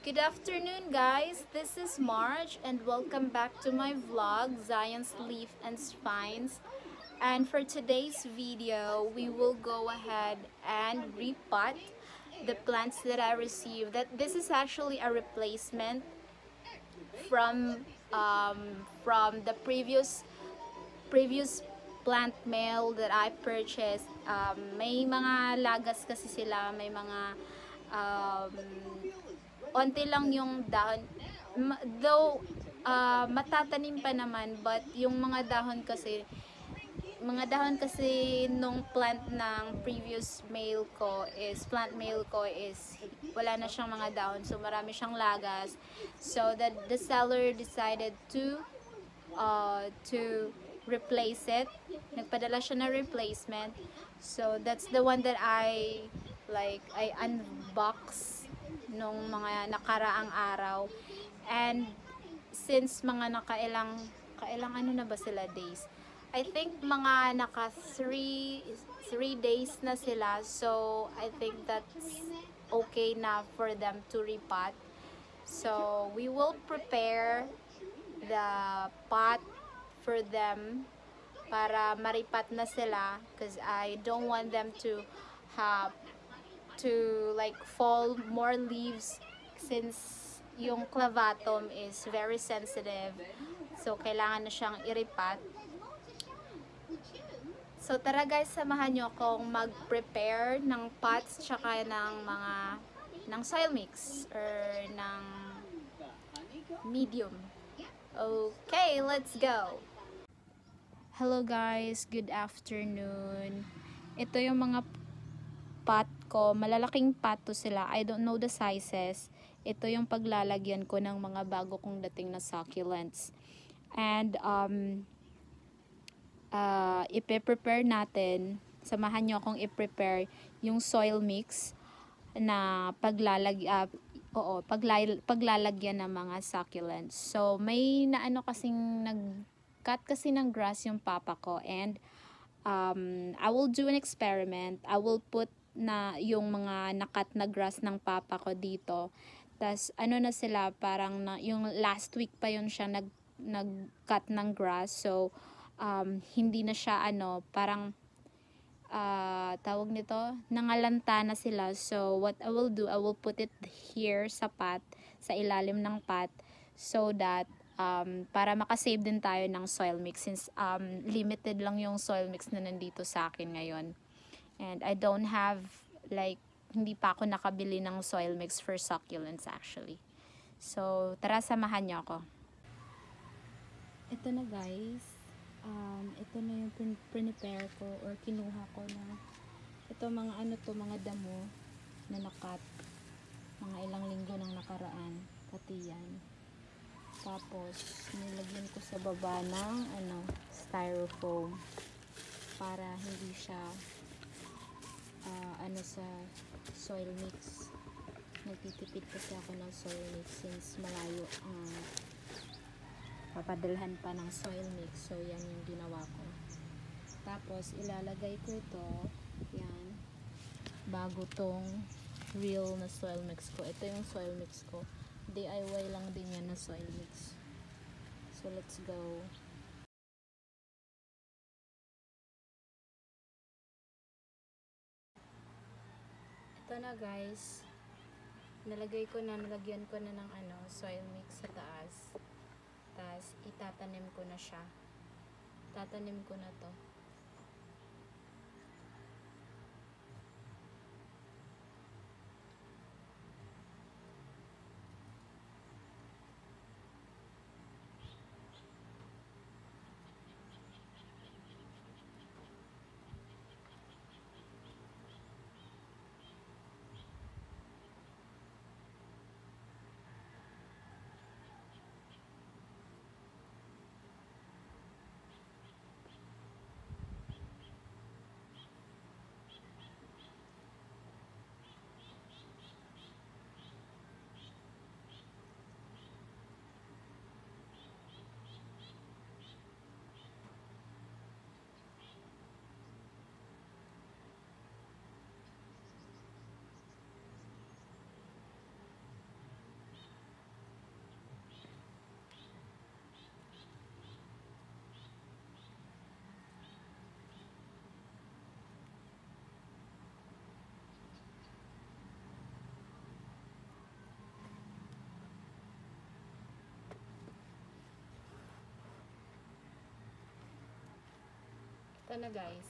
Good afternoon, guys. This is Marge, and welcome back to my vlog, Zion's Leaf and Spines. And for today's video, we will go ahead and repot the plants that I received. This is actually a replacement from the previous plant mail that I purchased. May mga lagas kasi sila, may mga um, onti lang yung dahon. Though matatanim pa naman, but yung mga dahon kasi nung plant ng previous plant mail ko is wala na siyang mga dahon, so marami siyang lagas. So that the seller decided to replace it. Nagpadala siya ng replacement. So that's the one that I unbox nung mga nakaraang araw. And since mga kailang ano na ba sila days? I think mga naka 3 days na sila. So I think that's okay na for them to repot. So we will prepare the pot for them para maripat na sila, because I don't want them to have to like fall more leaves, since yung clavatum is very sensitive, so kailangan na siyang iripat. So tara guys, samahan nyo akong mag-prepare ng pots tsaka ng soil mix or ng medium. Okay, let's go! Hello guys, good afternoon. Ito yung mga pot ko, malalaking pot to sila. I don't know the sizes. Ito yung paglalagyan ko ng mga bago kong dating na succulents. And ipe-prepare natin, samahan nyo akong i-prepare yung soil mix na paglalagyan ng mga succulents. So may naano kasing nag-cut kasi ng grass yung papa ko, and I will do an experiment. I will put na yung mga nakat na grass ng papa ko dito. Tas ano na sila, parang yung last week pa yun siya nag-cut ng grass. So hindi na siya parang tawag nito, nangalanta na sila. So what I will do, I will put it here sa pot, sa ilalim ng pot, so that para makasave din tayo ng soil mix, since limited lang yung soil mix na nandito sa akin ngayon. And I don't have hindi pa ako nakabili ng soil mix for succulents actually. So tara, samahan niyo ako. Ito na guys. Ito na yung prepare ko or kinuha ko na ito, mga damo na nakat mga ilang linggo nang nakaraan, pati yan. Tapos nilagyan ko sa baba ng styrofoam para hindi siya sa soil mix. Nagtitipid kasi ako ng soil mix since malayo papadalhan pa ng soil mix. So yan yung ginawa ko. Tapos ilalagay ko ito, yan, bago tong real na soil mix ko. Ito yung soil mix ko, DIY lang din yan na soil mix. So let's go. Ito na guys, nalagyan ko na ng soil mix sa taas. Tapos itatanim ko na siya. Tatanim ko na to. ko na guys.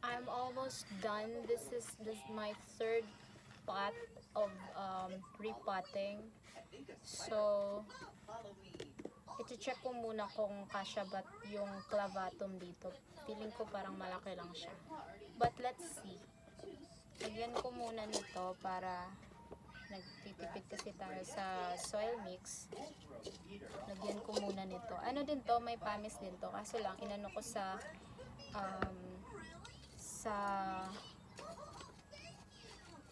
I'm almost done. This is my third pot of repotting. So, iti-check ko muna kung kasya ba yung clavatum dito. Feeling ko parang malaki lang siya. But let's see. Lagyan ko muna nito para nagtitipid kasi tayo sa soil mix. Lagyan ko muna nito. Ano din to, may pamis din to. Kaso lang, inano ko sa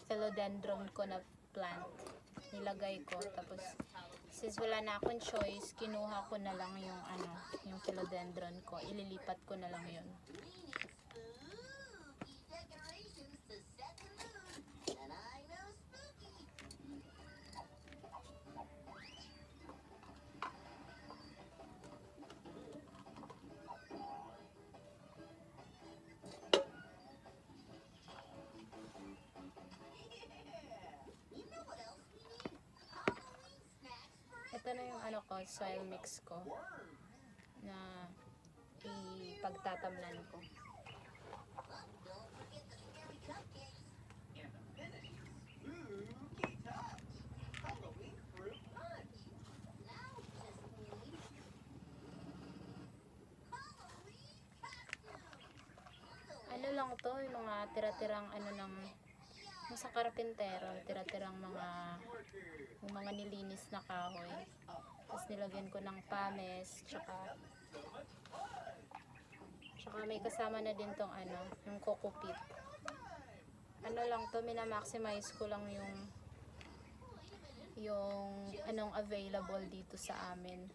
philodendron ko na plant. Nilagay ko. Tapos, since wala na akong choice, kinuha ko na lang yung yung philodendron ko. Ililipat ko na lang yun. Ito na yung soil mix ko na ipagtatamnan ko. Ano lang to, yung mga tira-tirang sa karpintero, tira-tirang mga nilinis na kahoy. Tapos nilagyan ko ng pames, tsaka may kasama na din tong yung coco peat. Ano lang to, minamaximize ko lang yung anong available dito sa amin.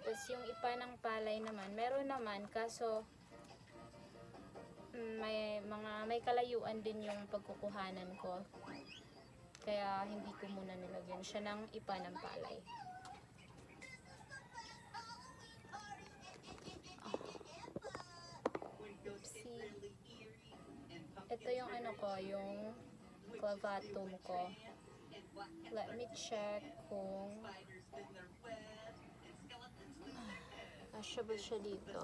Tapos yung ipa ng palay naman, meron naman, kaso may kalayuan din yung pagkukuhanan ko. Kaya hindi ko muna nilagyan siya ng ipa ng palay. Oopsie. Ito yung yung clavatum ko. Let me check kung kasya ba siya dito.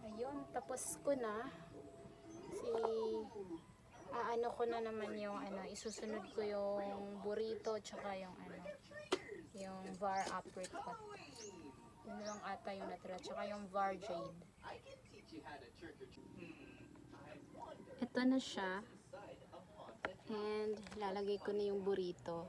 Ayun, tapos ko na. Ko na naman yung isusunod ko yung burrito tsaka yung var apricot. Yun lang ata yung natira, tsaka yung var jade. Ito na siya. And lalagay ko na yung burrito.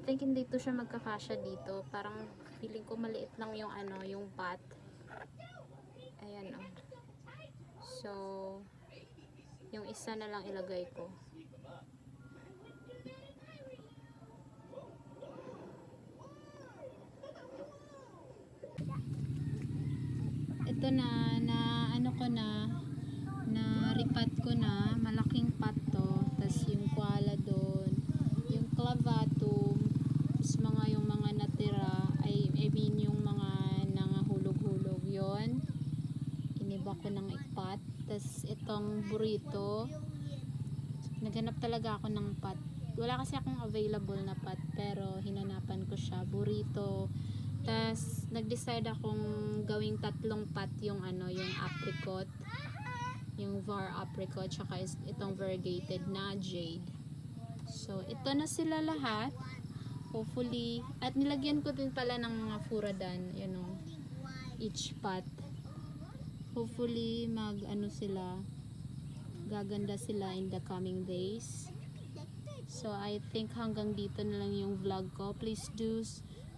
think hindi to siya magkakasya dito. Parang feeling ko maliit lang yung ano, yung pot. Ayan oh. So, yung isa na lang ilagay ko. Ito na ano ko na ripat ko na, malaking pot to, tas yung koala doon, yung clavatum, tas yung mga natira, I mean yung mga nangahulog-hulog yon, iniba ko ng pot. Tas itong burrito, naghanap talaga ako ng pot, wala kasi akong available na pot, pero hinanapan ko siya, burrito. Tas nag-decide akong gawing 3 pot yung ano, yung apricot, yung var apricot, tsaka itong variegated na jade. So ito na sila lahat, hopefully. At nilagyan ko din pala ng mga furadan, you know, each pot. Hopefully ano sila, gaganda sila in the coming days. So I think hanggang dito na lang yung vlog ko. Please do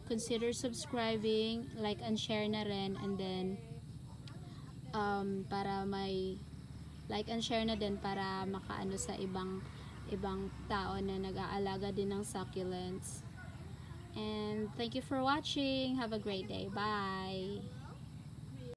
consider subscribing, like and share na rin, and then para may like and share na din para makaano sa ibang tao na nag-aalaga din ng succulents. And thank you for watching. Have a great day. Bye.